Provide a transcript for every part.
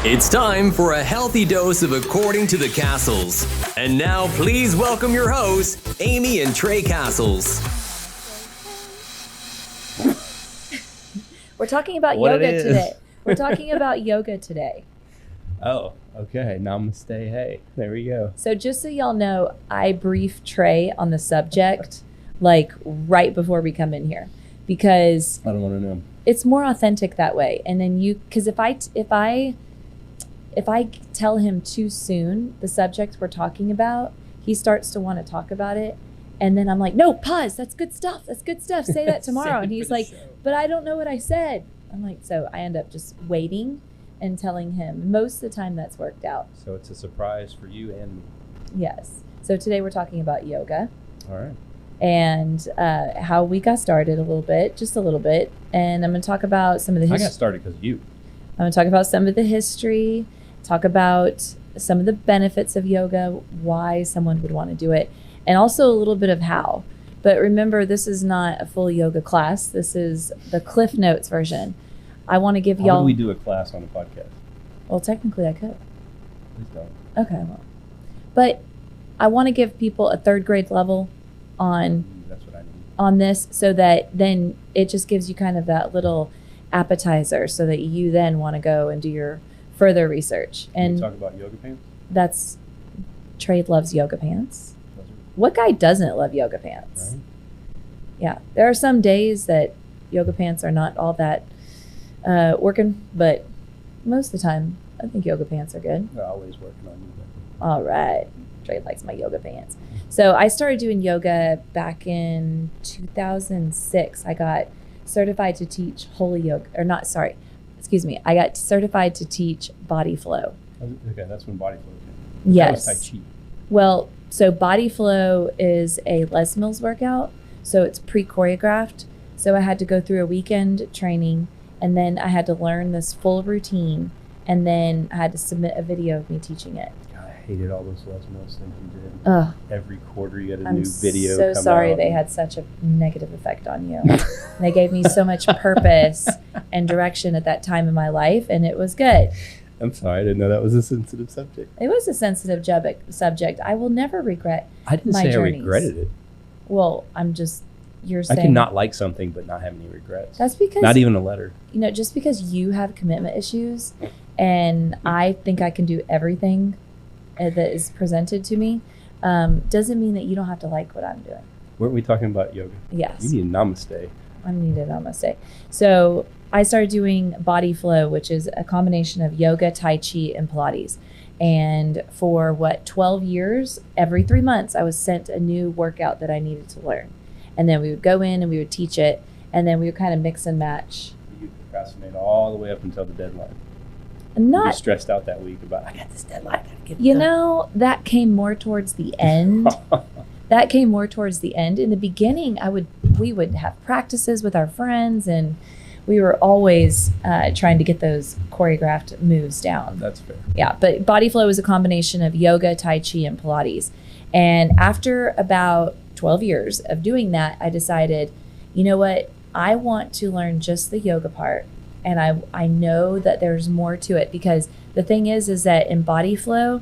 It's time for a healthy dose of According to the Cassels. And now please welcome your hosts, Amy and Trey Cassels. We're talking about What yoga today. We're talking about yoga today. Oh, okay. Namaste. Hey, there we go. So just so y'all know, I briefed Trey on the subject like right before we come in here because I don't want to know. it's more authentic that way. And then because if I tell him too soon the subject we're talking about, he starts to want to talk about it. And then I'm like, no, pause. That's good stuff. That's good stuff. Say that tomorrow. And he's like, but I don't know what I said. I'm like, so I end up just waiting and telling him. Most of the time that's worked out. So it's a surprise for you and me. Yes. So today we're talking about yoga. All right. And how we got started just a little bit. And I'm going to talk about some of the I history. got started because of you. I'm going to talk about some of the history, talk about some of the benefits of yoga, why someone would want to do it, and also a little bit of how. But remember, this is not a full yoga class. This is the Cliff Notes version. I want to give y'all... How would we do a class on a podcast? Well, technically I could. Please don't. Okay, well. But I want to give people a third grade level That's what I need. on this so that then it just gives you kind of that little appetizer so that you then want to go and do your further research. Can And we talk about yoga pants? that's... Trey loves yoga pants. What guy doesn't love yoga pants? Right. Yeah, there are some days that yoga pants are not all that working, but most of the time, I think yoga pants are good. They're always working on you. All right, Trey likes my yoga pants. So I started doing yoga back in 2006. I got certified to teach holy yoga, I got certified to teach body flow. Okay, that's when body flow came. Yes. That was Tai Chi. Well, so body flow is a Les Mills workout. So it's pre-choreographed. So I had to go through a weekend training and then I had to learn this full routine. And then I had to submit a video of me teaching it. God, I hated all those Les Mills things you did. Ugh. Every quarter you had a I'm new video so come sorry out. they had such a negative effect on you. They gave me so much purpose and direction at that time in my life, and it was good. I'm sorry, I didn't know that was a sensitive subject. It was a sensitive subject. I will never regret I didn't my say journeys. I regretted it. Well, you're saying... I can not like something but not have any regrets. That's because... Not even a letter. Just because you have commitment issues and I think I can do everything that is presented to me, doesn't mean that you don't have to like what I'm doing. Weren't we talking about yoga? Yes. You need a namaste. I needed namaste. So I started doing body flow, which is a combination of yoga, Tai Chi, and Pilates. And for 12 years, every 3 months, I was sent a new workout that I needed to learn. And then we would go in and we would teach it. And then we would kind of mix and match. You procrastinate all the way up until the deadline. And You're stressed out that week about, I got this deadline. I gotta get it done. That came more towards the end. In the beginning, we would have practices with our friends, and we were always trying to get those choreographed moves down. That's fair. Yeah, but body flow is a combination of yoga, Tai Chi, and Pilates. And after about 12 years of doing that, I decided, you know what? I want to learn just the yoga part. And I know that there's more to it, because the thing is that in body flow,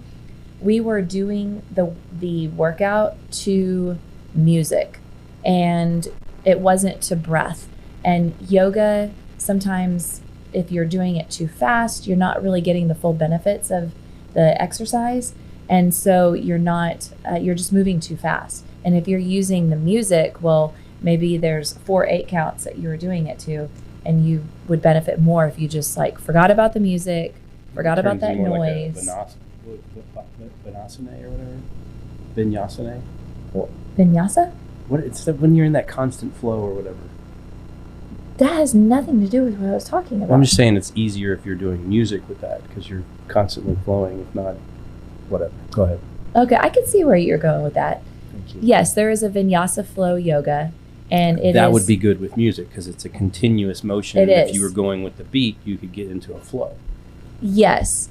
we were doing the workout to music, and it wasn't to breath. And yoga, sometimes if you're doing it too fast, you're not really getting the full benefits of the exercise. And so you're just moving too fast. And if you're using the music, well, maybe there's 4 8 counts that you were doing it to, and you would benefit more if you just forgot about the music, forgot about that noise. Like Vinyasana or whatever? Vinyasana? Vinyasa? It's when you're in that constant flow or whatever. That has nothing to do with what I was talking about. I'm just saying it's easier if you're doing music with that, because you're constantly flowing. If not, whatever. Go ahead. Okay, I can see where you're going with that. Thank you. Yes, there is a vinyasa flow yoga, and that would be good with music because it's a continuous motion. It If is. you were going with the beat, you could get into a flow. Yes,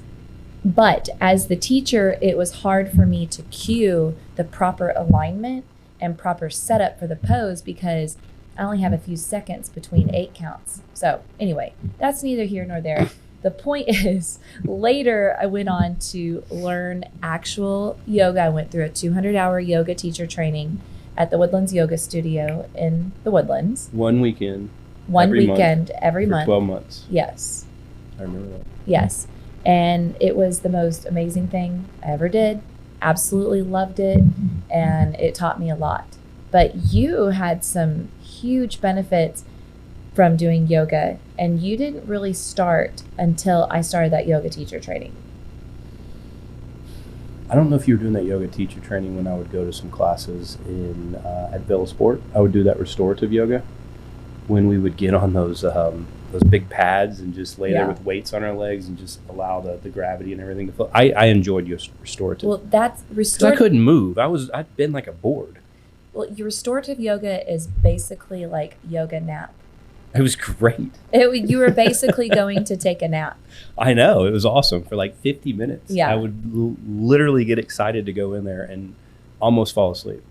but as the teacher, it was hard for me to cue the proper alignment and proper setup for the pose, because I only have a few seconds between 8 counts. So anyway, that's neither here nor there. the point is, later I went on to learn actual yoga. I went through a 200-hour yoga teacher training at the Woodlands Yoga Studio in the Woodlands. One weekend. Every for month. 12 months. Yes. I remember that. Yes. And it was the most amazing thing I ever did. Absolutely loved it. And it taught me a lot. But you had some huge benefits from doing yoga, and you didn't really start until I started that yoga teacher training. I don't know if you were doing that yoga teacher training when I would go to some classes at Villa Sport. I would do that restorative yoga when we would get on those big pads and just lay there with weights on our legs and just allow the gravity and everything to flow. I enjoyed your restorative. Well, that's restorative. I couldn't move. I'd been like a board. Well, your restorative yoga is basically like yoga nap. It was great. You were basically going to take a nap. I know. It was awesome for like 50 minutes. Yeah. I would literally get excited to go in there and almost fall asleep.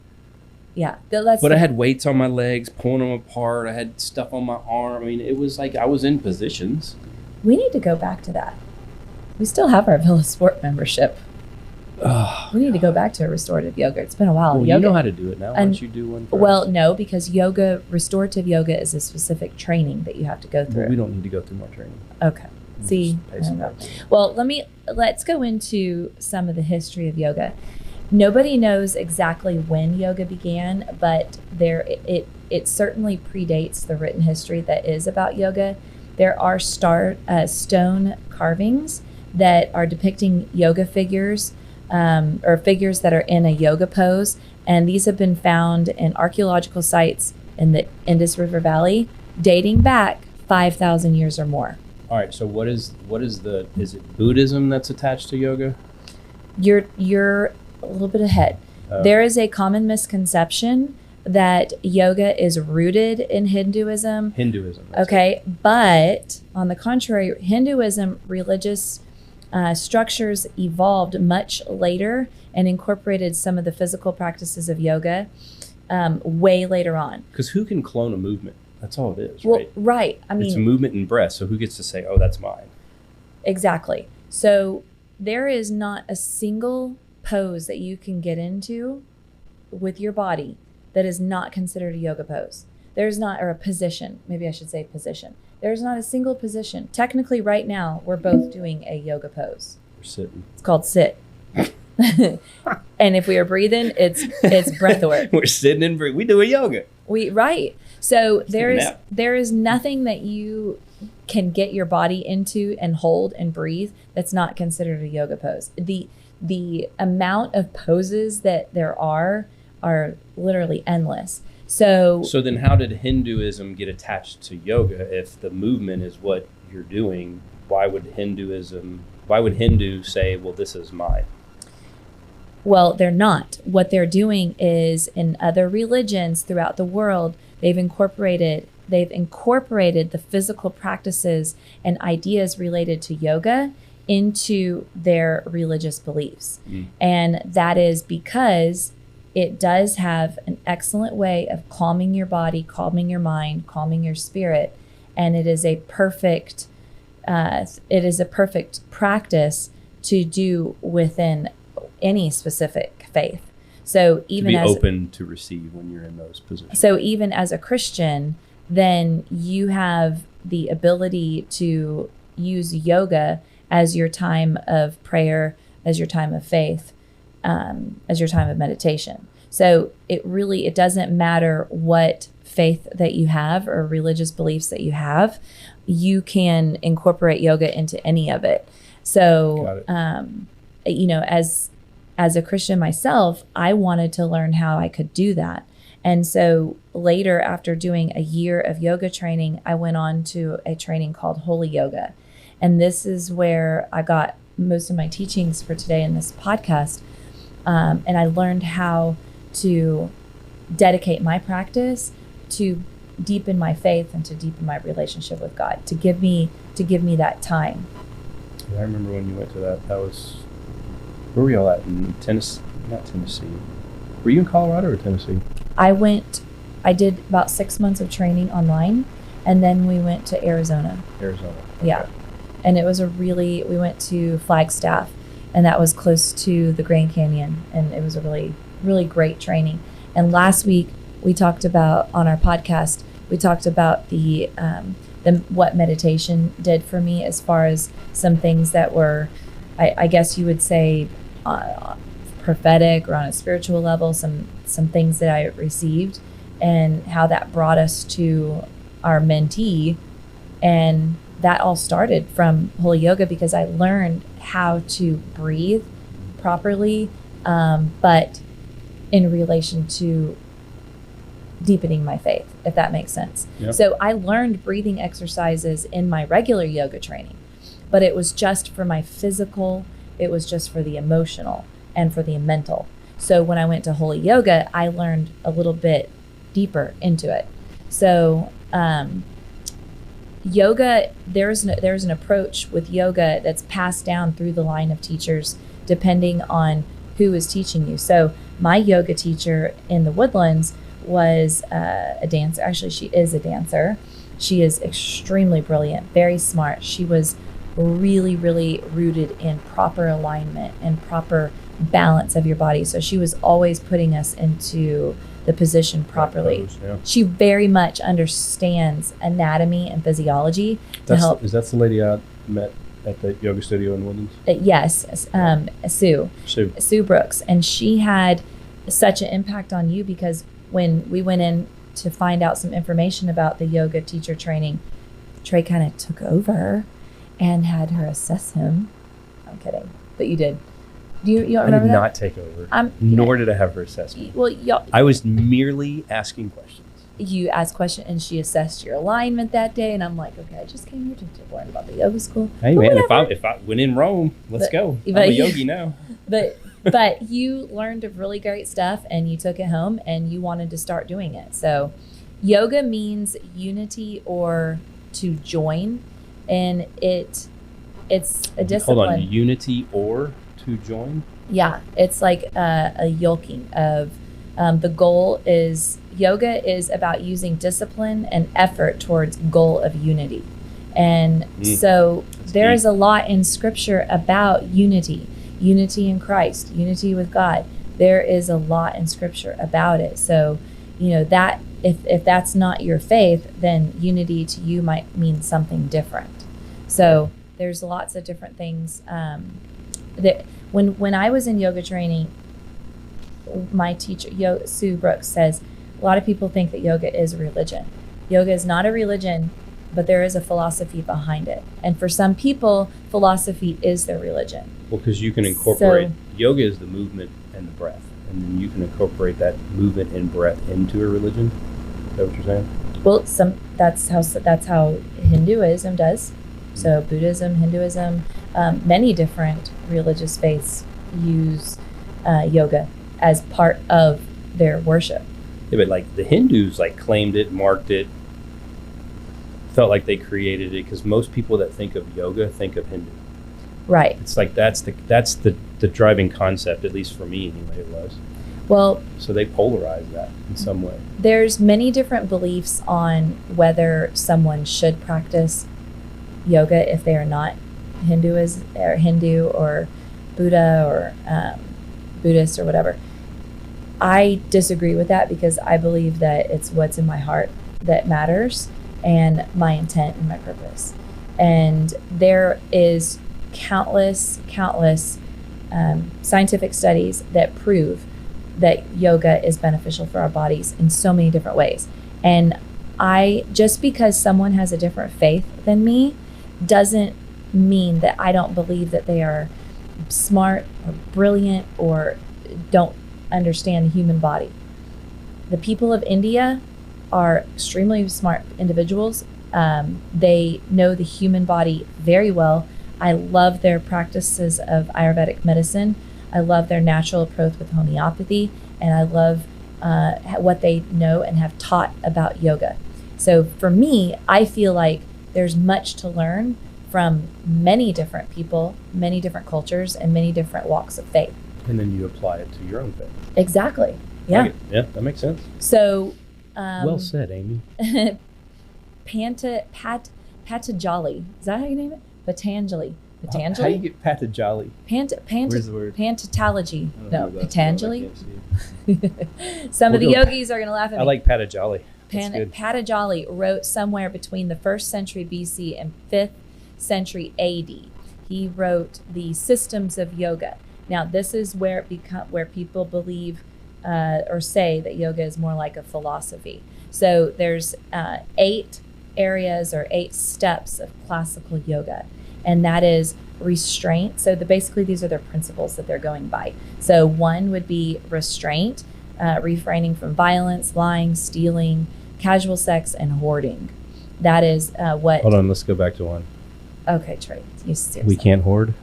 Yeah. But I had weights on my legs, pulling them apart. I had stuff on my arm. I mean, it was like I was in positions. We need to go back to that. We still have our Villa Sport membership. We need to go back to a restorative yoga. It's been a while. Well, yoga, you know how to do it now. Why don't you do one for Well, us? no, because restorative yoga is a specific training that you have to go through. Well, we don't need to go through more training. Okay. See, I don't know. Well, let's go into some of the history of yoga. Nobody knows exactly when yoga began, but it certainly predates the written history that is about yoga. There are stone carvings that are depicting yoga figures, or figures that are in a yoga pose, and these have been found in archaeological sites in the Indus River Valley, dating back 5,000 years or more. All right. So what is it Buddhism that's attached to yoga? You're a little bit ahead. There is a common misconception that yoga is rooted in Hinduism. Okay, but on the contrary, Hinduism religious structures evolved much later and incorporated some of the physical practices of yoga way later on. Because who can clone a movement? That's all it is, well, right? Right. I mean, it's a movement in breath, so who gets to say, oh, that's mine? Exactly. So there is not a single pose that you can get into with your body that is not considered a yoga pose. There's not, or a position, maybe I should say position. There's not a single position. Technically, right now, we're both doing a yoga pose. We're sitting. It's called sit. And if we are breathing, it's breath work. We're sitting and breathing. We do a yoga. Right. So there is nothing that you can get your body into and hold and breathe that's not considered a yoga pose. The amount of poses that there are literally endless. So then how did Hinduism get attached to yoga if the movement is what you're doing? Why would Hindu say, well, this is mine? Well, they're not. What they're doing is in other religions throughout the world, they've incorporated the physical practices and ideas related to yoga into their religious beliefs. And that is because it does have an excellent way of calming your body, calming your mind, calming your spirit, and it is a perfect practice to do within any specific faith. So even to be open to receive when you're in those positions. So even as a Christian, then you have the ability to use yoga as your time of prayer, as your time of faith, as your time of meditation. So it doesn't matter what faith that you have or religious beliefs that you have, you can incorporate yoga into any of it. So, as a Christian myself, I wanted to learn how I could do that. And so later, after doing a year of yoga training, I went on to a training called Holy Yoga. And this is where I got most of my teachings for today in this podcast. And I learned how to dedicate my practice to deepen my faith and to deepen my relationship with God, to give me that time. Yeah, I remember when you went to that. That was, where were y'all at? In Tennessee? Not Tennessee. Were you in Colorado or Tennessee? I did about 6 months of training online, and then we went to Arizona. Okay. Yeah. And we went to Flagstaff, and that was close to the Grand Canyon, and it was a really, really great training. And last week we talked about, on our podcast, we talked about the what meditation did for me, as far as some things that were, I guess you would say, prophetic or on a spiritual level, some things that I received, and how that brought us to our mentee. And that all started from Holy Yoga, because I learned how to breathe properly, but in relation to deepening my faith, if that makes sense. Yep. So I learned breathing exercises in my regular yoga training, but it was just for my physical, it was just for the emotional and for the mental. So when I went to Holy Yoga, I learned a little bit deeper into it. So yoga, there's an approach with yoga that's passed down through the line of teachers depending on who is teaching you. So my yoga teacher in the Woodlands was a dancer. Actually, she is a dancer. She is extremely brilliant, very smart. She was really, really rooted in proper alignment and proper balance of your body. So she was always putting us into the position properly. Yeah. She very much understands anatomy and physiology to help. Is that the lady I met at the yoga studio in Woodlands? Yes, Sue Brooks. And she had such an impact on you, because when we went in to find out some information about the yoga teacher training, Trey kind of took over and had her assess him. I'm kidding, but you did. Do you don't remember that? I did not take over, nor did I have her assess me. Well, I was merely asking questions. You asked questions, and she assessed your alignment that day, and I'm like, okay, I just came here to learn about the yoga school. Hey, but man, if I went in Rome, let's go. I'm a yogi now. But you learned really great stuff, and you took it home, and you wanted to start doing it. So yoga means unity or to join, and it's a discipline. Hold on, unity or to join? Yeah, it's like a yoking of the goal is, yoga is about using discipline and effort towards goal of unity. And so there is a lot in scripture about unity in Christ, unity with God. There is a lot in scripture about it. So, that if that's not your faith, then unity to you might mean something different. So there's lots of different things that when I was in yoga training, my teacher, Sue Brooks, says a lot of people think that yoga is a religion. Yoga is not a religion, but there is a philosophy behind it. And for some people, philosophy is their religion. Well, because you can incorporate, yoga is the movement and the breath, and then you can incorporate that movement and breath into a religion. Is that what you're saying? Well, that's how Hinduism does. So Buddhism, Hinduism, many different religious faiths use yoga as part of their worship. Yeah, but like the Hindus claimed it, marked it, felt like they created it, because most people that think of yoga think of Hindu. Right. It's like that's the driving concept, at least for me anyway. It was. Well, so they polarize that in some way. There's many different beliefs on whether someone should practice yoga if they are not Hindu or Buddha or Buddhist or whatever. I disagree with that, because I believe that it's what's in my heart that matters, and my intent and my purpose. And there is countless scientific studies that prove that yoga is beneficial for our bodies in so many different ways. And just because someone has a different faith than me doesn't mean that I don't believe that they are smart or brilliant or don't understand the human body. The people of India are extremely smart individuals. They know the human body very well. I love their practices of Ayurvedic medicine. I love their natural approach with homeopathy, and I love what they know and have taught about yoga. So for me, I feel like there's much to learn from many different people, many different cultures, and many different walks of faith. And then you apply it to your own faith. Exactly. Yeah. Yeah, that makes sense. So. Well said, Amy. Patanjali. Is that how you name it? Patanjali. How do you Patanjali? get Patanjali? Where's the word? Patanjali. I don't No, know that's Patanjali. I can't see. Some of the We'll go- yogis are going to laugh at I me. like Patanjali. That's good. Patanjali wrote somewhere between the 1st century BC and 5th century AD. He wrote the systems of yoga. Now, this is where where people believe or say that yoga is more like a philosophy. So there's 8 areas or 8 steps of classical yoga, and that is restraint. So basically these are their principles that they're going by. So 1 would be restraint, refraining from violence, lying, stealing, casual sex, and hoarding. That is what. Hold on, let's go back to 1. Okay, Trey, you seriously. We can't hoard.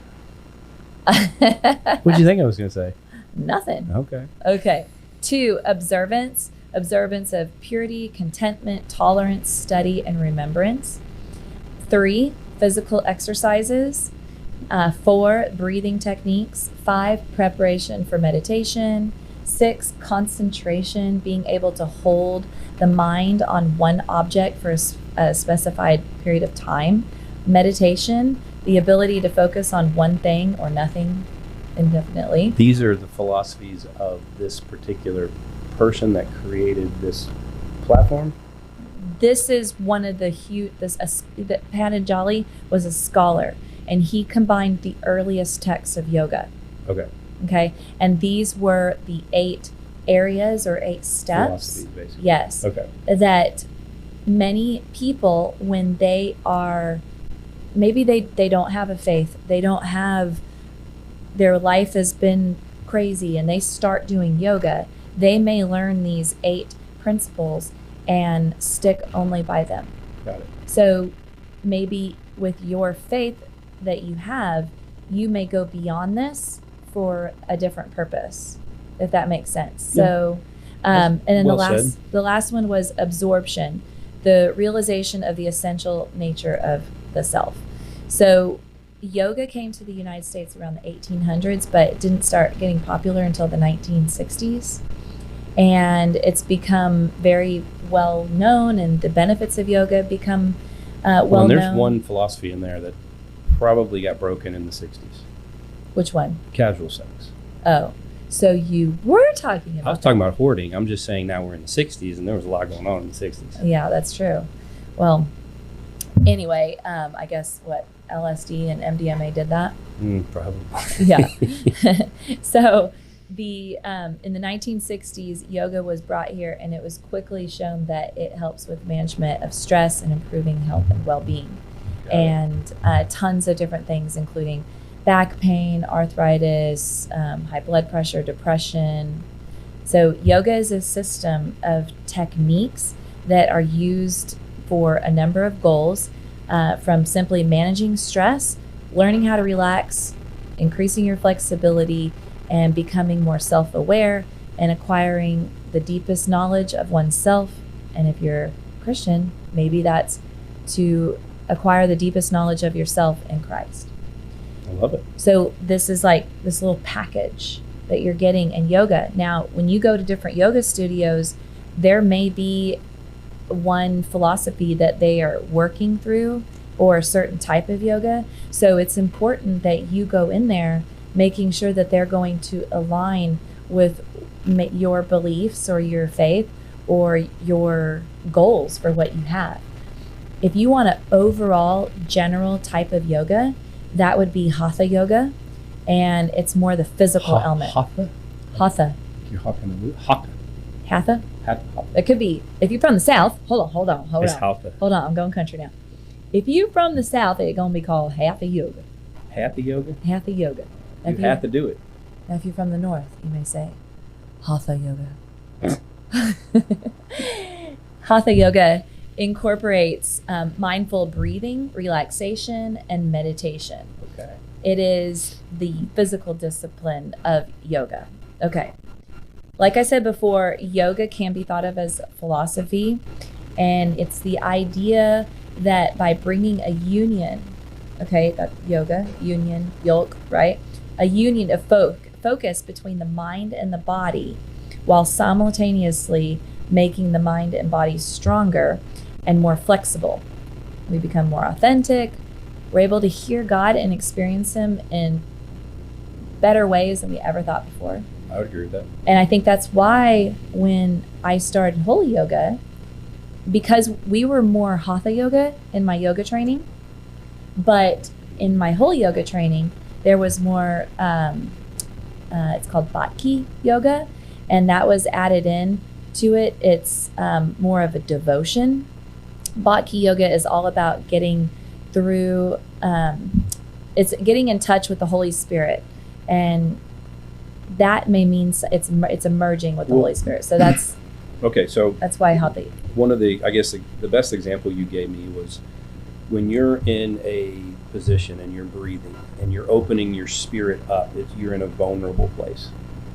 What do you think I was going to say? Nothing. Okay. Okay. 2, observance. Observance of purity, contentment, tolerance, study, and remembrance. 3, physical exercises. 4, breathing techniques. 5, preparation for meditation. 6, concentration, being able to hold the mind on one object for a specified period of time. Meditation, the ability to focus on one thing or nothing indefinitely. These are the philosophies of this particular person that created this platform. This is one of the that Patanjali was a scholar, and he combined the earliest texts of yoga. Okay. Okay, and these were the 8 areas or 8 steps. Philosophies, basically. Yes. Okay. That many people, when they are, maybe they don't have a faith, they don't have, their life has been crazy, and they start doing yoga, they may learn these 8 principles and stick only by them. Got it. So maybe with your faith that you have, you may go beyond this for a different purpose, if that makes sense. Yeah. So, and then Well the last one was absorption, the realization of the essential nature of the self. So yoga came to the United States around the 1800s, but it didn't start getting popular until the 1960s. And it's become very well known, and the benefits of yoga become well known. There's one philosophy in there that probably got broken in the 60s. Which one? Casual sex. Oh, so you were talking about I was talking about hoarding. I'm just saying now we're in the 60s, and there was a lot going on in the 60s. Yeah, that's true. Well, anyway, I guess what, LSD and MDMA did that? Probably. Yeah. So the in the 1960s, yoga was brought here, and it was quickly shown that it helps with management of stress and improving health and well-being. And tons of different things, including back pain, arthritis, high blood pressure, depression. So yoga is a system of techniques that are used for a number of goals, from simply managing stress, learning how to relax, increasing your flexibility, and becoming more self-aware, and acquiring the deepest knowledge of oneself. And if you're Christian, maybe that's to acquire the deepest knowledge of yourself in Christ. I love it. So this is like this little package that you're getting in yoga. Now, when you go to different yoga studios, there may be one philosophy that they are working through, or a certain type of yoga. So it's important that you go in there making sure that they're going to align with your beliefs or your faith or your goals for what you have. If you want an overall general type of yoga, that would be Hatha yoga, and it's more the physical element. Hatha? Hatha. You're hawking Hatha. Hatha? Hatha. It could be, if you're from the South, hold on. It's Hatha. Hold on, I'm going country now. If you're from the South, it's going to be called Hatha yoga. Hatha yoga? Hatha yoga. You have to do it. Now, if you're from the North, you may say Hatha yoga. Hatha yoga incorporates mindful breathing, relaxation, and meditation. Okay. It is the physical discipline of yoga. Okay. Like I said before, yoga can be thought of as philosophy, and it's the idea that by bringing a union, okay, that yoga, union, yolk, right? A union of focus between the mind and the body, while simultaneously making the mind and body stronger and more flexible. We become more authentic, we're able to hear God and experience him in better ways than we ever thought before. I would agree with that. And I think that's why when I started Holy Yoga, because we were more Hatha Yoga in my yoga training, but in my Holy Yoga training, there was more, it's called Bhakti Yoga, and that was added in to it. It's more of a devotion. Bhakti Yoga is all about getting through, it's getting in touch with the Holy Spirit, and that may mean it's emerging with the Holy Spirit. So that's okay. So that's why Hatha. One of the, I guess the best example you gave me was when you're in a position and you're breathing and you're opening your spirit up, you're in a vulnerable place.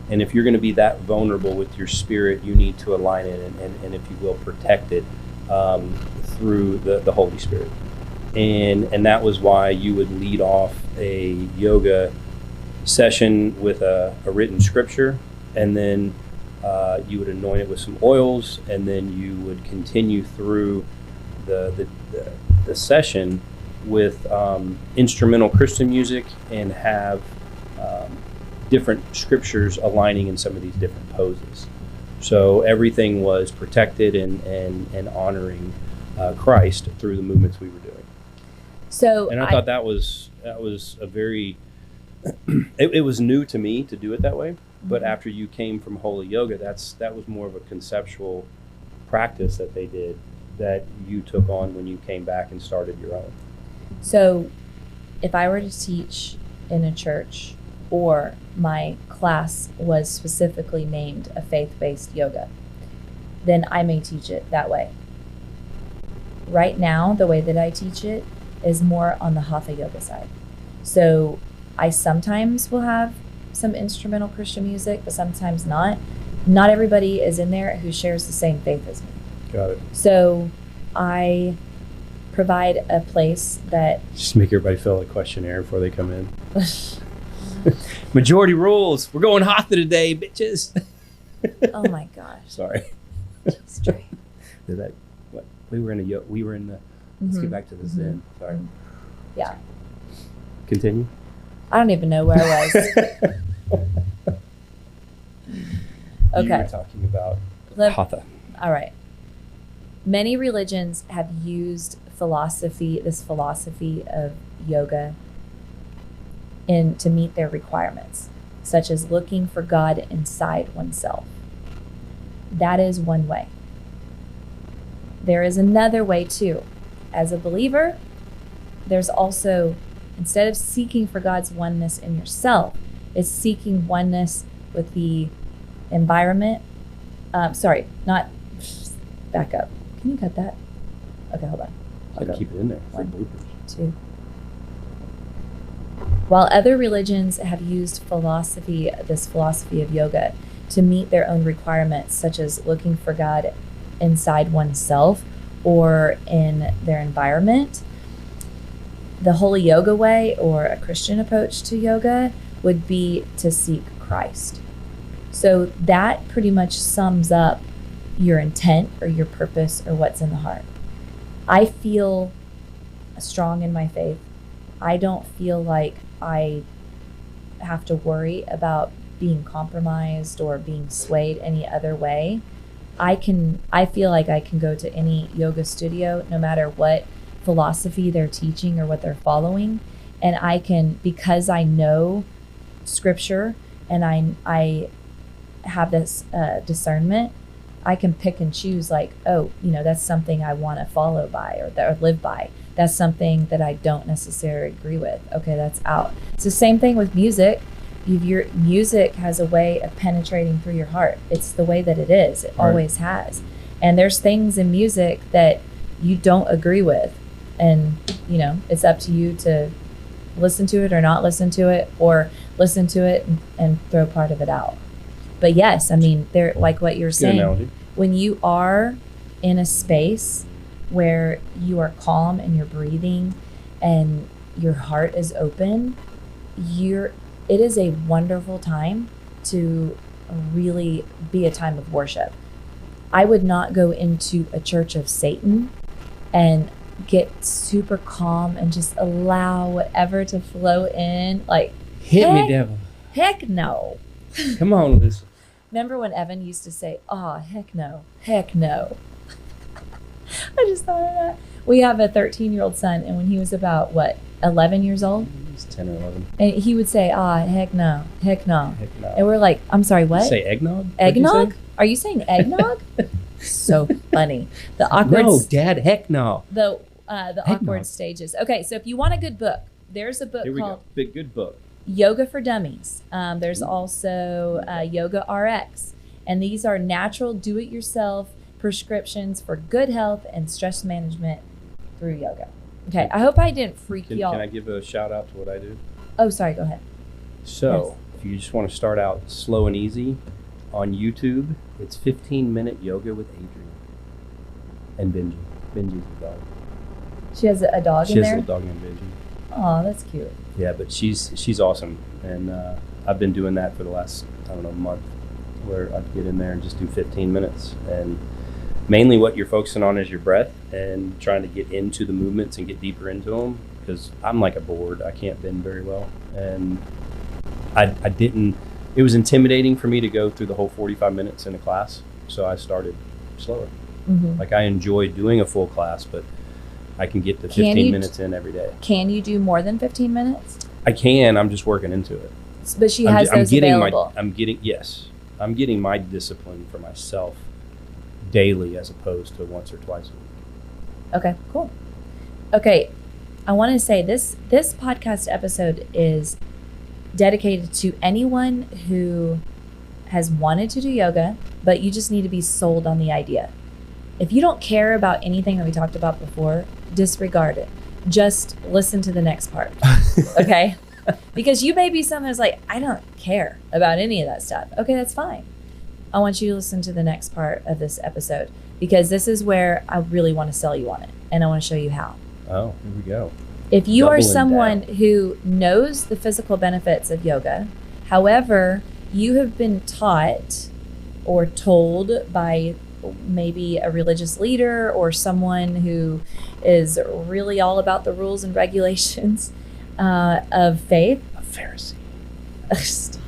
And if you're going to be that vulnerable with your spirit, you need to align it and if you will, protect it through the Holy Spirit. And that was why you would lead off a yoga session with a written scripture, and then you would anoint it with some oils, and then you would continue through the session with instrumental Christian music and have different scriptures aligning in some of these different poses. So everything was protected and honoring Christ through the movements we were doing. So and I thought that was a very it was new to me to do it that way. But after you came from Holy Yoga, that was more of a conceptual practice that they did that you took on when you came back and started your own. So if I were to teach in a church, or my class was specifically named a faith-based yoga, then I may teach it that way. Right now, the way that I teach it is more on the Hatha Yoga side. So I sometimes will have some instrumental Christian music, but sometimes not. Not everybody is in there who shares the same faith as me. Got it. So I provide a place that... Just make everybody fill out a questionnaire before they come in. Majority rules. We're going Hatha today, bitches. Oh my gosh. Sorry. Straight. What? We were in the... Let's get back to the Zen. Sorry. Yeah. Continue. I don't even know where I was. Okay. You were talking about Hatha. All right. Many religions have used this philosophy of yoga to meet their requirements, such as looking for God inside oneself. That is one way. There is another way too. As a believer, there's also, instead of seeking for God's oneness in yourself, it's seeking oneness with the environment. Back up. Can you cut that? Okay, hold on. I'll keep it in there for 1, bloopers. 2. While other religions have used this philosophy of yoga to meet their own requirements, such as looking for God inside oneself or in their environment, the Holy Yoga way, or a Christian approach to yoga, would be to seek Christ. So that pretty much sums up your intent or your purpose or what's in the heart. I feel strong in my faith. I don't feel like I have to worry about being compromised or being swayed any other way. I feel like I can go to any yoga studio, no matter what philosophy they're teaching or what they're following, and I can, because I know scripture and I have this discernment, I can pick and choose, like, oh, that's something I want to follow by or live by. That's something that I don't necessarily agree with. Okay, that's out. It's the same thing with music. Your music has a way of penetrating through your heart. It's the way that it is. It always has. And there's things in music that you don't agree with. And, it's up to you to listen to it or not listen to it, or listen to it and throw part of it out. But yes, I mean, they're like what you're saying. When you are in a space where you are calm and you're breathing and your heart is open, it is a wonderful time to really be a time of worship. I would not go into a church of Satan and get super calm and just allow whatever to flow in. Like, Hit me, devil. Heck no. Come on, Lucy. Remember when Evan used to say, "Oh, heck no, heck no." I just thought of that. We have a 13-year-old son, and when he was about, 11 years old? He's 10 or 11. And he would say, heck no, heck no. Heck no. And we're like, I'm sorry, what? You say eggnog? Eggnog? Are you saying eggnog? So funny. The awkward No, Dad, heck no. the Eggnog. awkward stages. Okay, so if you want a good book, there's a book Here we called go. Big, good book. Yoga for Dummies. There's also Yoga RX. And these are natural do-it-yourself prescriptions for good health and stress management through yoga. Okay, I hope I didn't freak y'all. Can I give a shout out to what I do? Oh, sorry, go ahead. So, if you just want to start out slow and easy, on YouTube, it's 15-minute yoga with Adrian and Benji. Benji's a dog. She has a dog She in has there? a little dog named Benji. Oh, that's cute. Yeah, but she's awesome, and I've been doing that for the last month, where I'd get in there and just do 15 minutes, and mainly what you're focusing on is your breath and trying to get into the movements and get deeper into them, because I'm like a board. I can't bend very well, and I didn't. It was intimidating for me to go through the whole 45 minutes in a class, so I started slower. Mm-hmm. Like I enjoy doing a full class, but I can get to 15 minutes in every day. Can you do more than 15 minutes? I can. I'm just working into it. But she has those available. I'm getting my discipline for myself daily as opposed to once or twice a week. Okay, cool. Okay, I want to say this podcast episode is dedicated to anyone who has wanted to do yoga, but you just need to be sold on the idea. If you don't care about anything that we talked about before, disregard it. Just listen to the next part, okay? Because you may be someone who's like, I don't care about any of that stuff. Okay, that's fine. I want you to listen to the next part of this episode, because this is where I really want to sell you on it, and I want to show you how. Oh, here we go. If you are Doubling someone down. who knows the physical benefits of yoga, however, you have been taught or told by maybe a religious leader or someone who is really all about the rules and regulations of faith. A Pharisee. Stop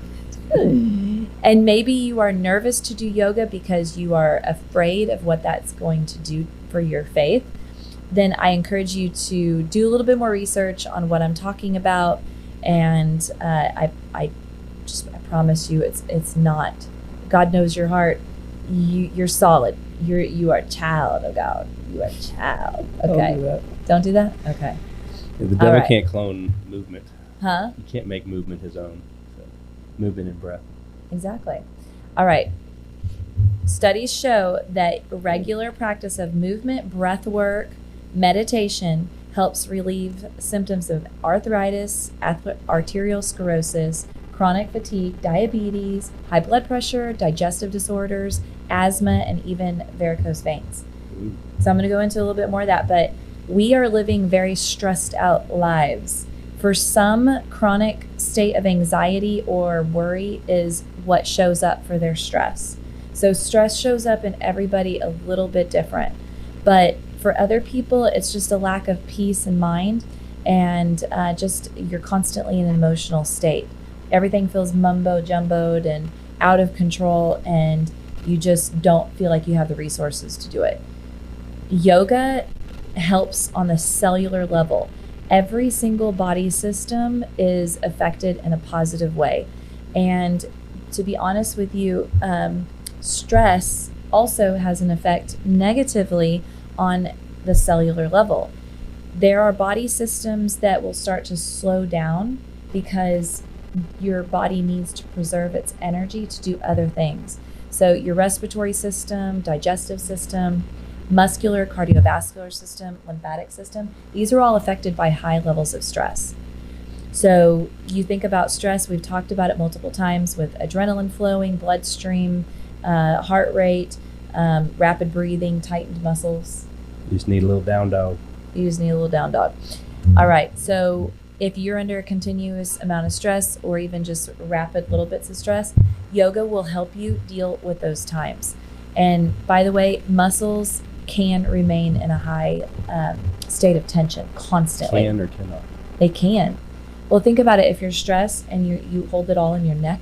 it. And maybe you are nervous to do yoga because you are afraid of what that's going to do for your faith. Then I encourage you to do a little bit more research on what I'm talking about, and I promise you, it's not. God knows your heart. You're solid. You are a child of God. You are a child. Okay. Don't do that. Okay. Yeah, the devil right. can't clone movement. Huh? He can't make movement his own. So, movement and breath. Exactly. All right. Studies show that regular practice of movement, breath work, meditation helps relieve symptoms of arthritis, arterial sclerosis, chronic fatigue, diabetes, high blood pressure, digestive disorders, asthma, and even varicose veins. Ooh. So I'm going to go into a little bit more of that, but we are living very stressed out lives. For some, chronic state of anxiety or worry is what shows up for their stress. So stress shows up in everybody a little bit different. But for other people, it's just a lack of peace in mind, and just you're constantly in an emotional state. Everything feels mumbo-jumboed and out of control, and you just don't feel like you have the resources to do it. Yoga helps on the cellular level. Every single body system is affected in a positive way. And to be honest with you, stress also has an effect negatively on the cellular level. There are body systems that will start to slow down because your body needs to preserve its energy to do other things. So your respiratory system, digestive system, muscular, cardiovascular system, lymphatic system, these are all affected by high levels of stress. So you think about stress, we've talked about it multiple times with adrenaline flowing, bloodstream, heart rate, rapid breathing, tightened muscles. You just need a little down dog. You just need a little down dog. All right, so if you're under a continuous amount of stress or even just rapid little bits of stress, yoga will help you deal with those times. And by the way, muscles can remain in a high state of tension constantly. Can or cannot? They can. Well, think about it. If you're stressed and you hold it all in your neck,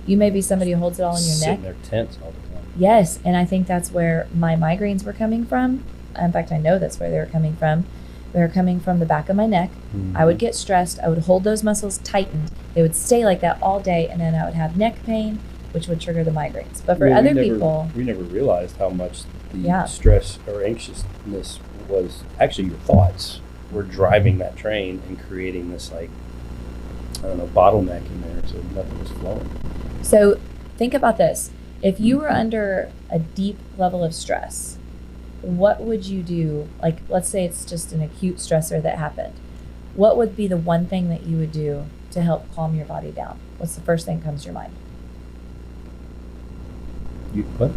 you may be somebody who holds it all in your neck. Sitting there tense all the time. Yes, and I think that's where my migraines were coming from. In fact, I know that's where they were coming from. They were coming from the back of my neck. I would get stressed. I would hold those muscles tightened. They would stay like that all day, and then I would have neck pain, which would trigger the migraines. But for other people... We never realized how much the stress or anxiousness was actually your thoughts were driving that train and creating this, like, I don't know, bottleneck in there, so nothing was flowing. So think about this. If you were under a deep level of stress, what would you do? Like, let's say it's just an acute stressor that happened. What would be the one thing that you would do to help calm your body down? What's the first thing that comes to your mind? What?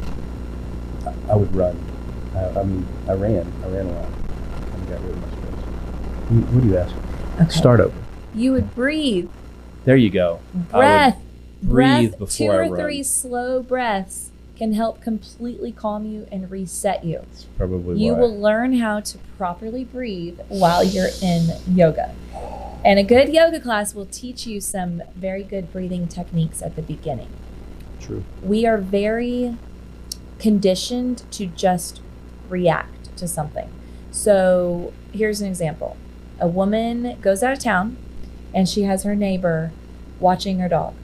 I would run. I ran around. I got rid of my stress. What do you ask? Okay. Start over. You would breathe. There you go. Breathe before 2 I or run. 3 slow breaths can help completely calm you and reset you. That's probably You why. will learn how to properly breathe while you're in yoga. And a good yoga class will teach you some very good breathing techniques at the beginning. True. We are very conditioned to just react to something. So here's an example. A woman goes out of town and she has her neighbor watching her dog.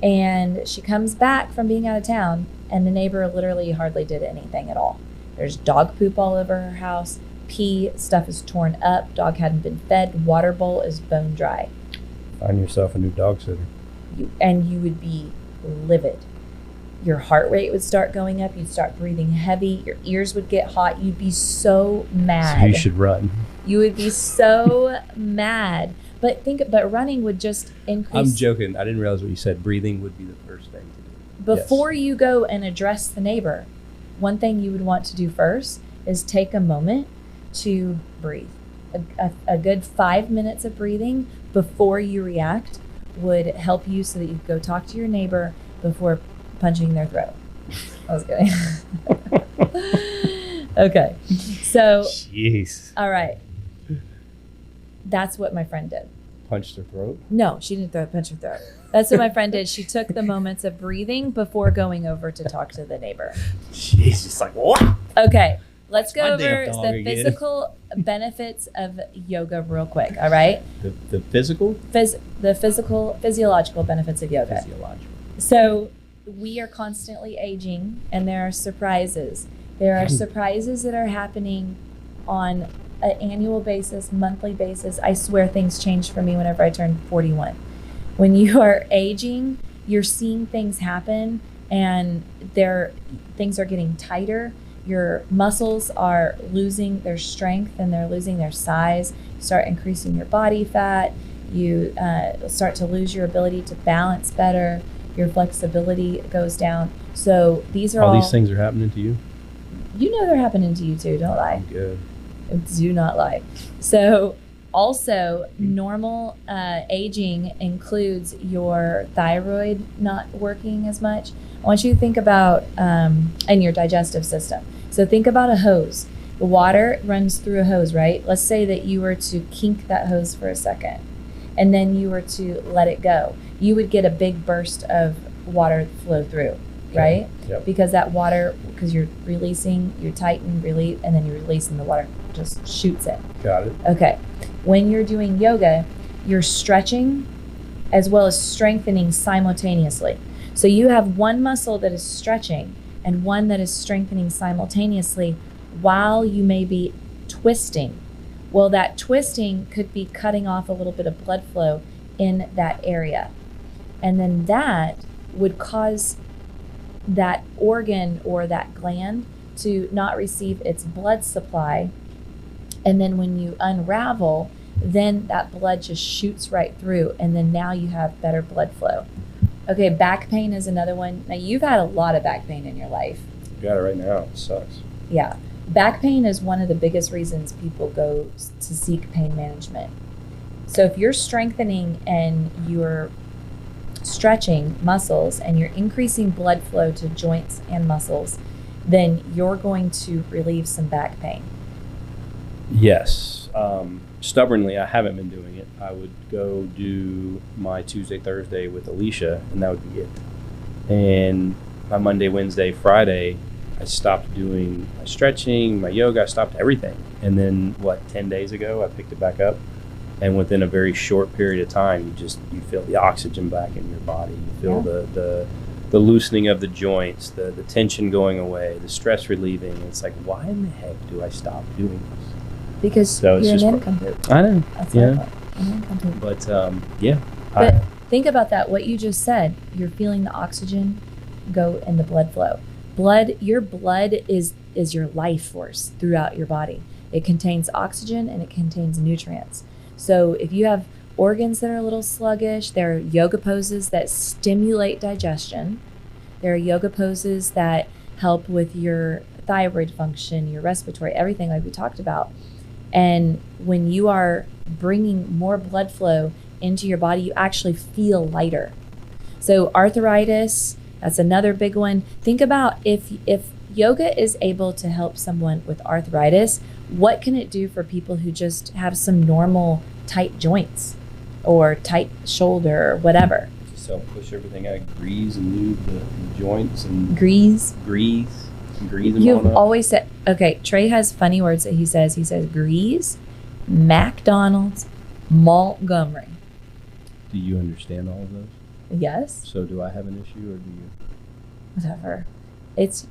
And she comes back from being out of town and the neighbor literally hardly did anything at all. There's dog poop all over her house, pee, stuff is torn up, dog hadn't been fed, water bowl is bone dry. Find yourself a new dog sitter. You would be livid. Your heart rate would start going up, you'd start breathing heavy, your ears would get hot, you'd be so mad. So you should run. You would be so mad. But running would just increase. I'm joking. I didn't realize what you said. Breathing would be the first thing to do. Before you go and address the neighbor, one thing you would want to do first is take a moment to breathe. A good 5 minutes of breathing before you react would help you so that you go talk to your neighbor before punching their throat. I was kidding. Okay. So. Jeez. All right. That's what my friend did. Punched her throat? No, she didn't punch her throat. That's what my friend did. She took the moments of breathing before going over to talk to the neighbor. She's just like, what? Okay, let's go My over damn dog the again. physical benefits of yoga real quick, all right? The physical? The physiological benefits of yoga. Physiological. So we are constantly aging, and there are surprises. There are surprises that are happening on an annual basis, monthly basis. I swear things change for me whenever I turn 41. When you are aging, you're seeing things happen and things are getting tighter. Your muscles are losing their strength and they're losing their size. You start increasing your body fat. You start to lose your ability to balance better. Your flexibility goes down. So these are all these things are happening to you? You know they're happening to you too, don't lie. I'm good. Do not lie. So also normal aging includes your thyroid not working as much. I want you to think about and your digestive system. So think about a hose. The water runs through a hose, right? Let's say that you were to kink that hose for a second and then you were to let it go. You would get a big burst of water flow through, right? Yep. Because that water, because you're releasing, you tighten, release, and then you're releasing the water, just shoots it. Got it. Okay. When you're doing yoga, you're stretching as well as strengthening simultaneously. So you have one muscle that is stretching and one that is strengthening simultaneously while you may be twisting. Well, that twisting could be cutting off a little bit of blood flow in that area. And then that would cause that organ or that gland to not receive its blood supply. And then when you unravel, then that blood just shoots right through. And then now you have better blood flow. Okay, back pain is another one. Now you've had a lot of back pain in your life. You got it right now. It sucks. Yeah. Back pain is one of the biggest reasons people go to seek pain management. So if you're strengthening and you're stretching muscles and you're increasing blood flow to joints and muscles, then you're going to relieve some back pain. Yes. Stubbornly, I haven't been doing it. I would go do my Tuesday, Thursday with Alicia, and that would be it. And my Monday, Wednesday, Friday, I stopped doing my stretching, my yoga. I stopped everything. And then, 10 days ago, I picked it back up. And within a very short period of time, you feel the oxygen back in your body. You feel the loosening of the joints, the tension going away, the stress relieving. It's like, why in the heck do I stop doing this? Because you're an nincompoop. I know. That's what I thought. An nincompoop. But, yeah. But think about that, what you just said. You're feeling the oxygen go in the blood flow. Your blood is your life force throughout your body. It contains oxygen and it contains nutrients. So if you have organs that are a little sluggish, there are yoga poses that stimulate digestion. There are yoga poses that help with your thyroid function, your respiratory, everything like we talked about. And when you are bringing more blood flow into your body, you actually feel lighter. So arthritis, that's another big one. Think about if yoga is able to help someone with arthritis, what can it do for people who just have some normal tight joints or tight shoulder or whatever? Just help push everything out, grease and lube the joints and grease. You've always said, okay, Trey has funny words that he says. He says grease, McDonald's, Montgomery. Do you understand all of those? Yes. So do I have an issue or do you? Whatever. It's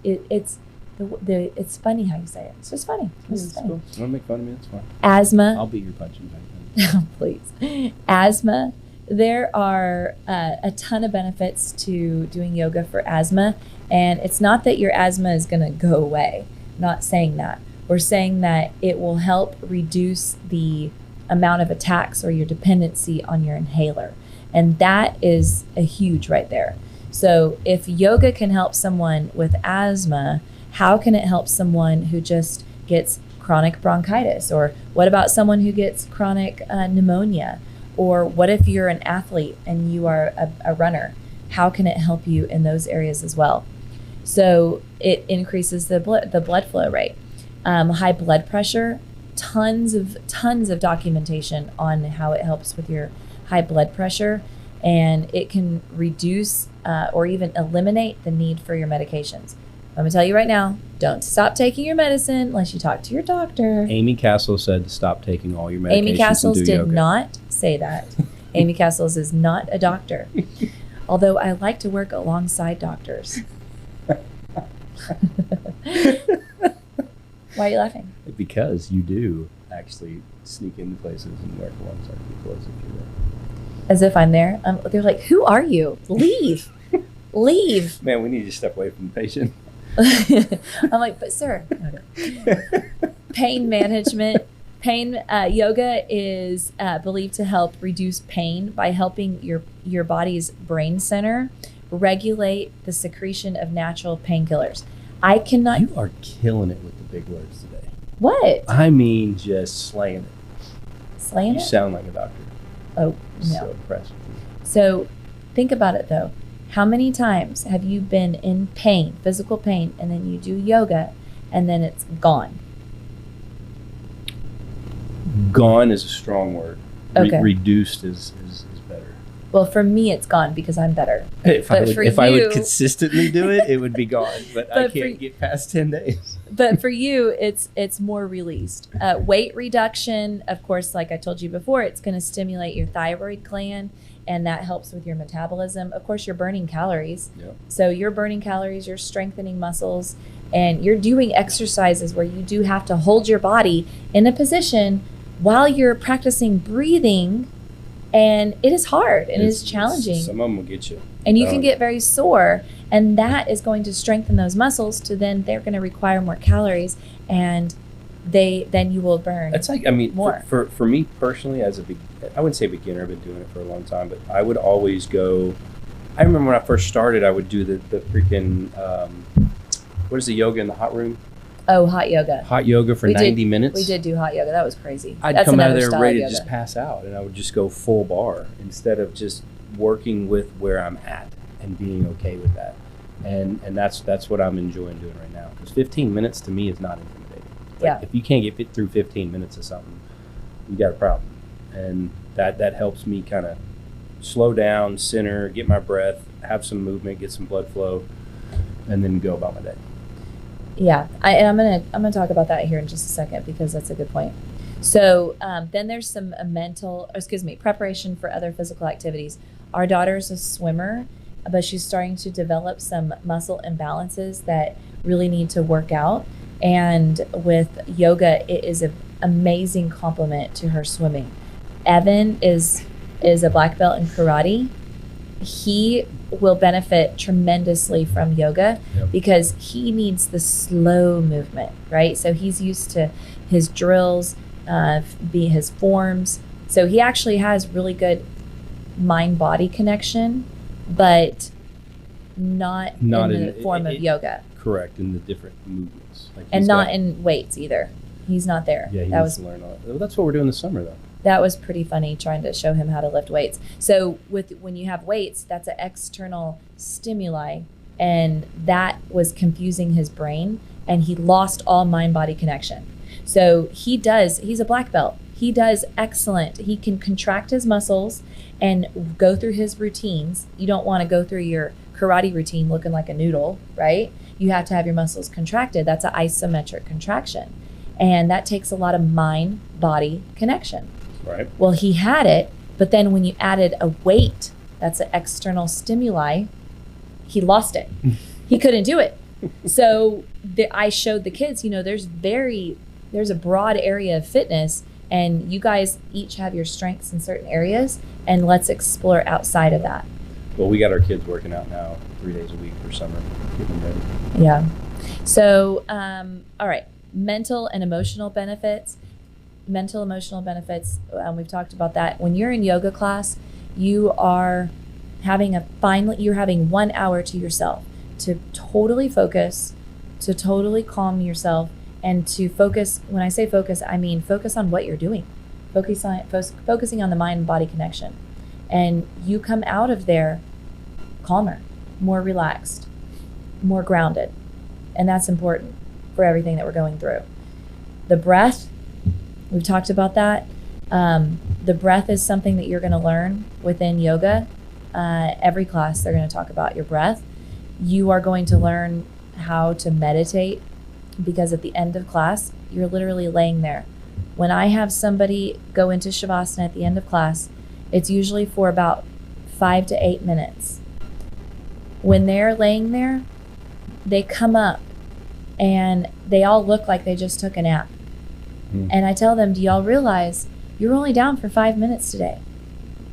funny how you say it. It's just funny. It's just funny. Cool. You want to make fun of me? That's fine. Asthma. I'll beat your punching bag then. Please. Asthma. There are a ton of benefits to doing yoga for asthma. And it's not that your asthma is going to go away. Not saying that. We're saying that it will help reduce the amount of attacks or your dependency on your inhaler. And that is a huge right there. So if yoga can help someone with asthma, how can it help someone who just gets chronic bronchitis? Or what about someone who gets chronic pneumonia? Or what if you're an athlete and you are a runner? How can it help you in those areas as well? So it increases the blood flow rate. High blood pressure, tons of documentation on how it helps with your high blood pressure, and it can reduce or even eliminate the need for your medications. I'm gonna tell you right now, don't stop taking your medicine unless you talk to your doctor. Amy Cassels said to stop taking all your medications. Amy Cassels did yoga. not say that. Amy Cassels is not a doctor. Although I like to work alongside doctors. Why are you laughing? Because you do actually sneak into places and work alongside people as if you're there. As if I'm there. They're like, who are you? Leave. Leave. Man, we need to step away from the patient. I'm like, but sir. No. Pain management. Pain yoga is believed to help reduce pain by helping your body's brain center regulate the secretion of natural painkillers. I cannot. You are killing it with the big words today. What? I mean, just slaying it. Slaying You it? sound like a doctor. Oh, no. So impressed with you. So think about it though. How many times have you been in pain, physical pain, and then you do yoga and then it's gone? Gone is a strong word. Okay. Reduced is better. Well, for me, it's gone because I'm better. If I would you- consistently do it, it would be gone. But I But for- can't get past 10 days. But for you, it's more released. Weight reduction, of course, like I told you before, it's going to stimulate your thyroid gland, and that helps with your metabolism. Of course, you're burning calories. Yep. So you're burning calories, you're strengthening muscles, and you're doing exercises where you do have to hold your body in a position while you're practicing breathing. And it is hard and it is challenging. Some of them will get you. And you can get very sore, and that is going to strengthen those muscles to then they're going to require more calories, and then you will burn. It's like, I mean, more. For me personally, I wouldn't say beginner, I've been doing it for a long time, but I would always go, I remember when I first started, I would do the freaking, what is the yoga in the hot room? Oh, hot yoga. Hot yoga for 90 minutes. We did do hot yoga. That was crazy. I'd That's come out of another there style ready of to yoga. just pass out, and I would just go full bar instead of just working with where I'm at and being okay with that. And that's what I'm enjoying doing right now. Because 15 minutes to me is not intimidating. Yeah. If you can't get through 15 minutes of something, you got a problem. And that helps me kind of slow down, center, get my breath, have some movement, get some blood flow, and then go about my day. Yeah, I'm gonna talk about that here in just a second because that's a good point. So then there's some preparation for other physical activities. Our daughter's a swimmer, but she's starting to develop some muscle imbalances that really need to work out. And with yoga, it is an amazing complement to her swimming. Evan is a black belt in karate. He will benefit tremendously from yoga because he needs the slow movement, right? So he's used to his drills, his forms. So he actually has really good mind-body connection, but not in the form of yoga. Correct, in the different movements. And not in weights either. He's not there. Yeah, he needs to learn all that. Well, that's what we're doing this summer, though. That was pretty funny, trying to show him how to lift weights. So when you have weights, that's an external stimuli, and that was confusing his brain, and he lost all mind-body connection. So he's a black belt. He does excellent. He can contract his muscles and go through his routines. You don't want to go through your karate routine looking like a noodle, right? You have to have your muscles contracted. That's an isometric contraction. And that takes a lot of mind-body connection. Right. Well, he had it, but then when you added a weight, that's an external stimuli, he lost it. He couldn't do it. So I showed the kids, there's a broad area of fitness, and you guys each have your strengths in certain areas, and let's explore outside of that. Well, we got our kids working out now 3 days a week for summer, getting ready. Yeah. So, all right, mental and emotional benefits. We've talked about that. When you're in yoga class, you are having 1 hour to yourself to totally focus, to totally calm yourself, and to focus. When I say focus, I mean focus on what you're doing, focusing on the mind and body connection. And you come out of there calmer, more relaxed, more grounded. And that's important for everything that we're going through. The breath, we've talked about that. The breath is something that you're going to learn within yoga. Every class, they're going to talk about your breath. You are going to learn how to meditate, because at the end of class, you're literally laying there. When I have somebody go into Shavasana at the end of class, it's usually for about 5 to 8 minutes. When they're laying there, they come up and they all look like they just took a nap. And I tell them, do y'all realize you're only down for 5 minutes today?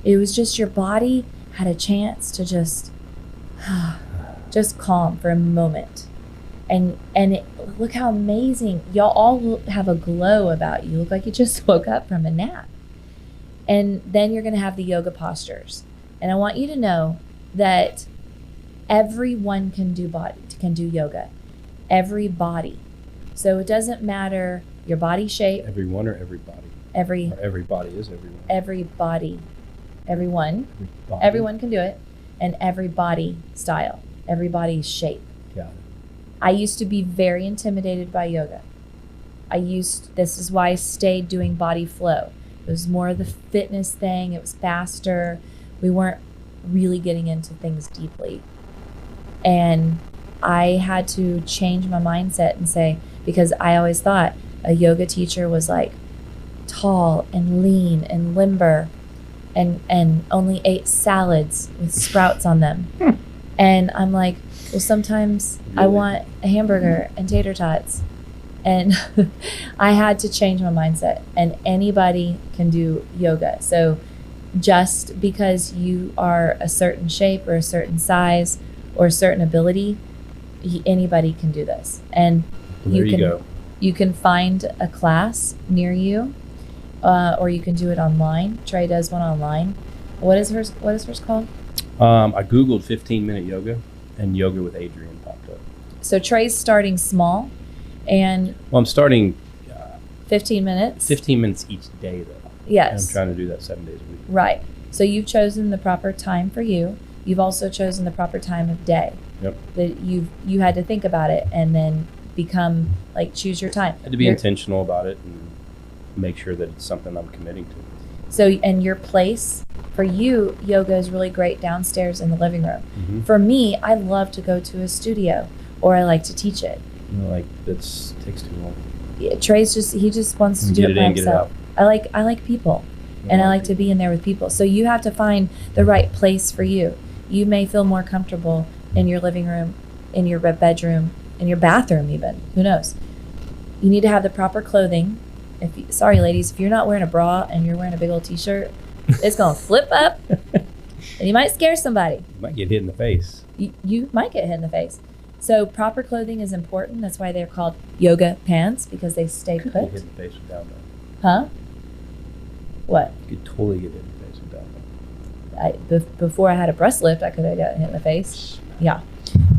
It was just your body had a chance to just calm for a moment. And look how amazing. Y'all all have a glow about you. You look like you just woke up from a nap. And then you're going to have the yoga postures. And I want you to know that everyone can do yoga. Everybody. So it doesn't matter your body shape. Everyone or everybody? Everybody is everyone. Everybody. Everyone. Everyone can do it. And every body style. Everybody's shape. Got it. I used to be very intimidated by yoga. This is why I stayed doing body flow. It was more of the fitness thing. It was faster. We weren't really getting into things deeply. And I had to change my mindset and say, because I always thought a yoga teacher was like tall and lean and limber and only ate salads with sprouts on them. And I'm like, well, sometimes I want a hamburger and tater tots. And I had to change my mindset, and anybody can do yoga. So just because you are a certain shape or a certain size or a certain ability, anybody can do this. And you can find a class near you, or you can do it online. Trey does one online. What is hers called? I Googled 15-minute yoga, and Yoga with Adrian popped up. So Trey's starting small, and I'm starting 15 minutes. 15 minutes each day, though. Yes. And I'm trying to do that 7 days a week. Right. So you've chosen the proper time for you. You've also chosen the proper time of day. Yep. That you had to think about it and then become like choose your time. I had to be intentional about it and make sure that it's something I'm committing to. So, and your place for you, yoga is really great downstairs in the living room. Mm-hmm. For me, I love to go to a studio, or I like to teach it. Like this takes too long. Yeah, Trey's he just wants to do it by himself. I like people, and I like to be in there with people. So you have to find the right place for you. You may feel more comfortable in your living room, in your bedroom, in your bathroom even. Who knows? You need to have the proper clothing. Sorry, ladies, if you're not wearing a bra and you're wearing a big old t-shirt, it's going to flip up and you might scare somebody. You might get hit in the face. You might get hit in the face. So proper clothing is important. That's why they're called yoga pants, because they stay put. Get hit in the face without that. Huh? What? You could totally get hit in the face without that. Before I had a breast lift, I could have gotten hit in the face. Yeah.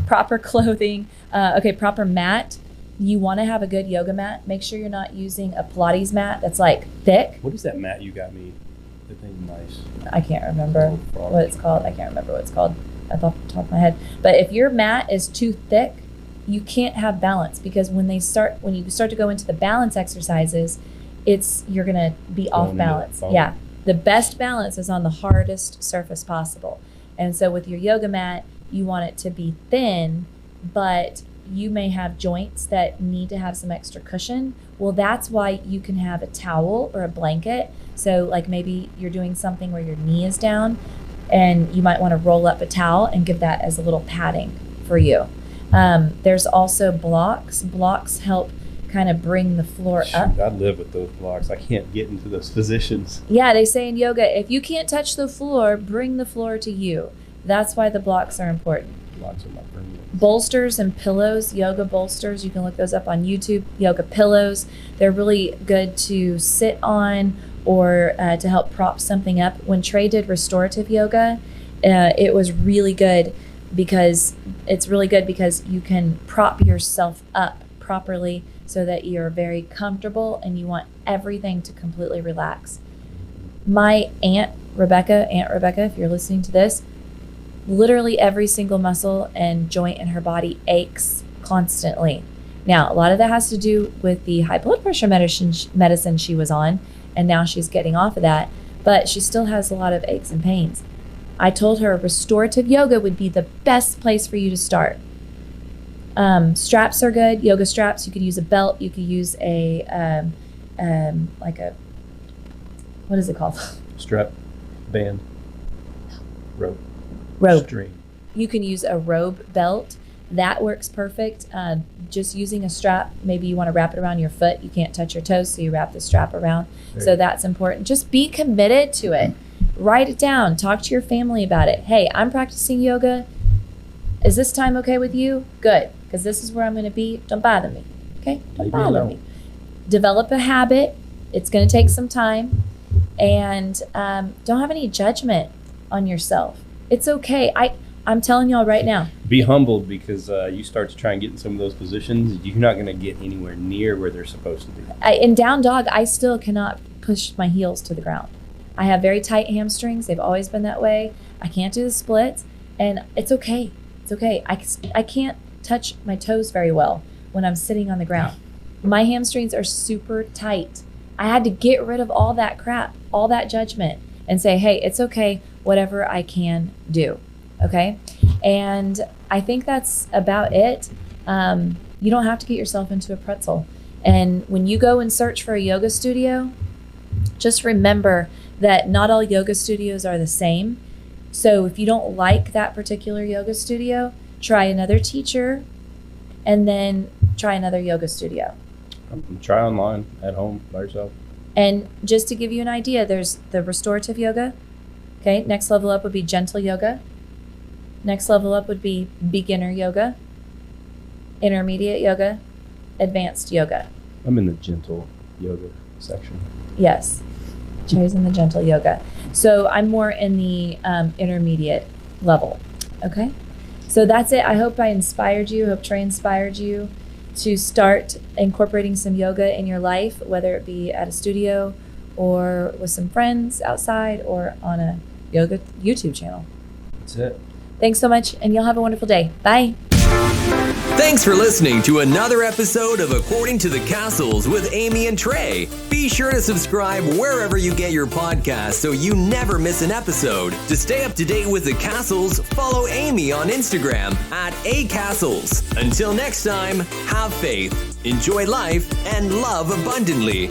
Proper clothing. Proper mat. You want to have a good yoga mat. Make sure you're not using a Pilates mat that's like thick. What is that mat you got me? The thing's nice. I can't remember what it's called. I can't remember what it's called off the top of my head. But if your mat is too thick, you can't have balance, because when you start to go into the balance exercises, you're gonna be off balance. Yeah. The best balance is on the hardest surface possible. And so with your yoga mat, you want it to be thin, but you may have joints that need to have some extra cushion. Well, that's why you can have a towel or a blanket. So like maybe you're doing something where your knee is down, and you might want to roll up a towel and give that as a little padding for you. There's also blocks. Blocks help kind of bring the floor up. I live with those blocks. I can't get into those positions. Yeah, they say in yoga, if you can't touch the floor, bring the floor to you. That's why the blocks are important. Blocks are my friend. Bolsters and pillows, yoga bolsters, you can look those up on YouTube. Yoga pillows, they're really good to sit on or to help prop something up. When Trey did restorative yoga, it was really good because you can prop yourself up properly so that you're very comfortable and you want everything to completely relax. My Aunt Rebecca, if you're listening to this, literally every single muscle and joint in her body aches constantly. Now, a lot of that has to do with the high blood pressure medicine she was on, and now she's getting off of that, but she still has a lot of aches and pains. I told her restorative yoga would be the best place for you to start. Straps are good, yoga straps. You could use a belt. You could use what is it called? Strap, band, rope. String. You can use a robe belt. That works perfect. Just using a strap, maybe you want to wrap it around your foot. You can't touch your toes, so you wrap the strap around. So that's important. Just be committed to it. Write it down. Talk to your family about it. Hey, I'm practicing yoga. Is this time okay with you? Good, because this is where I'm going to be. Don't bother me. Okay? Don't bother me. Develop a habit. It's going to take some time. And don't have any judgment on yourself. It's okay. I'm telling y'all right now. Be humbled, because you start to try and get in some of those positions, you're not going to get anywhere near where they're supposed to be. In down dog, I still cannot push my heels to the ground. I have very tight hamstrings. They've always been that way. I can't do the splits, and it's okay. It's okay. I can't touch my toes very well when I'm sitting on the ground. My hamstrings are super tight. I had to get rid of all that crap, all that judgment, and say, hey, it's okay, whatever I can do. Okay? And I think that's about it. You don't have to get yourself into a pretzel. And when you go and search for a yoga studio, just remember that not all yoga studios are the same. So if you don't like that particular yoga studio, try another teacher and then try another yoga studio. Try online at home by yourself. And just to give you an idea, there's the restorative yoga. Okay, next level up would be gentle yoga. Next level up would be beginner yoga, intermediate yoga, advanced yoga. I'm in the gentle yoga section. Yes, Trey's in the gentle yoga. So I'm more in the intermediate level. Okay, so that's it. I hope I inspired you. I hope Trey inspired you to start incorporating some yoga in your life, whether it be at a studio or with some friends outside or on a yoga YouTube channel. That's it. Thanks so much, and y'all have a wonderful day. Bye. Thanks for listening to another episode of According to the Cassels with Amy and Trey. Be sure to subscribe wherever you get your podcasts so you never miss an episode. To stay up to date with the Cassels, follow Amy on Instagram at @acassels. Until next time, have faith, enjoy life, and love abundantly.